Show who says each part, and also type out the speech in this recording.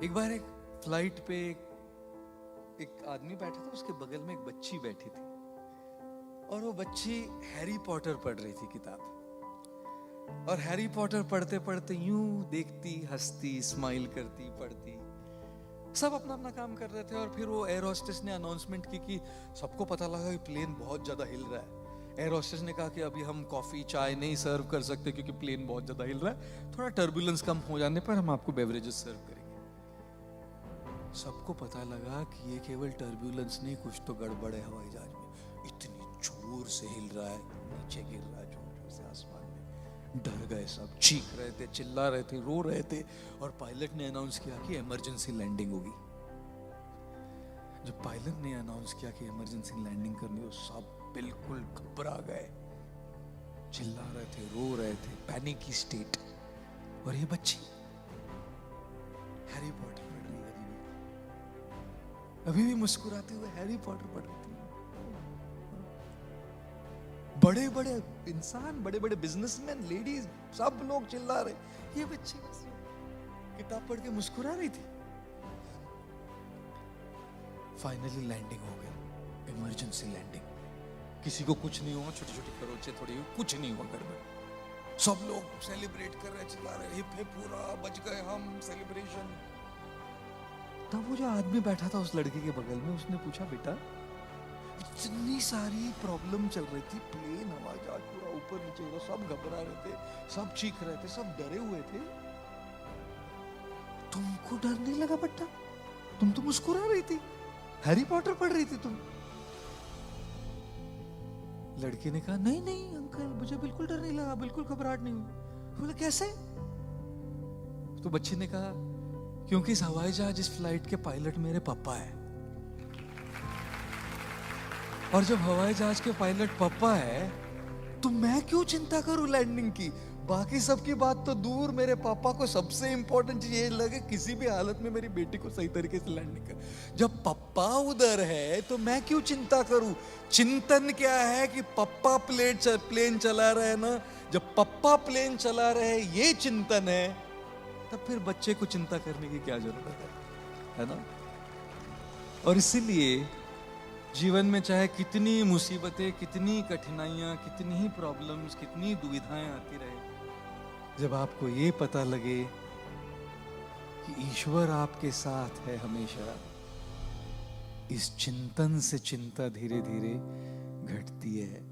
Speaker 1: एक बार एक फ्लाइट पे एक आदमी बैठा था, उसके बगल में एक बच्ची बैठी थी और वो बच्ची हैरी पॉटर पढ़ रही थी किताब। और हैरी पॉटर पढ़ते पढ़ते यूं देखती, हंसती, स्माइल करती, पढ़ती, सब अपना अपना काम कर रहे थे। और फिर वो एयर होस्टेस ने अनाउंसमेंट की कि सबको पता लगा कि प्लेन बहुत ज्यादा हिल रहा है। एयर होस्टेस ने कहा कि अभी हम कॉफी चाय नहीं सर्व कर सकते क्योंकि प्लेन बहुत ज्यादा हिल रहा है, थोड़ा टर्बुलेंस कम हो जाने पर हम आपको बेवरेजेस सर्व करेंगे। सबको पता लगा कि ये केवल टर्बुलेंस नहीं, कुछ तो गड़बड़ है हवाई जहाज में। इतनी जोर से हिल रहा है, नीचे गिर रहा है जोर जोर से आसमान में। डर गए सब, चीख रहे थे, चिल्ला रहे थे, रो रहे थे। और पायलट ने अनाउंस किया कि इमरजेंसी लैंडिंग होगी। जब पायलट ने अनाउंस किया कि इमरजेंसी लैंडिंग करनी हो, सब बिल्कुल घबरा गए, चिल्ला रहे थे, रो रहे थे, पैनिक की स्टेट। और ये बच्ची हैरी पॉटर पढ़ रही है, अभी भी मुस्कुराते हुए हैरी पॉटर पढ़ रही थी। बड़े बड़े इंसान, बड़े बड़े बिजनेसमैन, लेडीज, सब लोग चिल्ला रहे, ये बच्ची बस किताब पढ़ के मुस्कुरा रही थी। फाइनली लैंडिंग हो गई, इमरजेंसी लैंडिंग। किसी को कुछ नहीं हुआ, छोटी छोटी खरोंचे थोड़ी हुई, कुछ नहीं हुआ गड़बड़। सब लोग सेलिब्रेट कर रहे, चिल्ला रहे, हिप हिप पूरा, बच गए हम, सेलिब्रेशन। तब वो जो आदमी बैठा था उस लड़के के बगल में, उसने पूछा, बेटा इतनी सारी प्रॉब्लम चल रही थी, प्लेन हवाई जहाज पूरा ऊपर नीचे हो रहा, सब घबरा रहे थे, सब चीख रहे थे, सब डरे हुए थे, तुमको डर नहीं लगा बेटा? तुम तो मुस्कुरा रही थी, हैरी पॉटर पढ़ रही थी तुम। लड़के ने कहा, नहीं नहीं अंकल, मुझे बिल्कुल डर नहीं लगा, बिल्कुल घबराहट नहीं हुई। बोला कैसे? तो बच्चे ने कहा, क्योंकि इस हवाई जहाज, इस फ्लाइट के पायलट मेरे पापा है। और जब हवाई जहाज के पायलट पापा है तो मैं क्यों चिंता करूं लैंडिंग की? बाकी सबकी बात तो दूर, मेरे पापा को सबसे इंपॉर्टेंट चीज ये लगे किसी भी हालत में मेरी बेटी को सही तरीके से लैंडिंग कर। जब पापा उधर है तो मैं क्यों चिंता करूं? चिंतन क्या है कि पापा प्लेन चला रहे ना, जब पापा प्लेन चला रहे ये चिंतन है, तब फिर बच्चे को चिंता करने की क्या जरूरत है ना? और इसीलिए जीवन में चाहे कितनी मुसीबतें, कितनी कठिनाइयां, कितनी ही प्रॉब्लम्स, कितनी दुविधाएं आती रहे, जब आपको ये पता लगे कि ईश्वर आपके साथ है हमेशा, इस चिंतन से चिंता धीरे धीरे घटती है।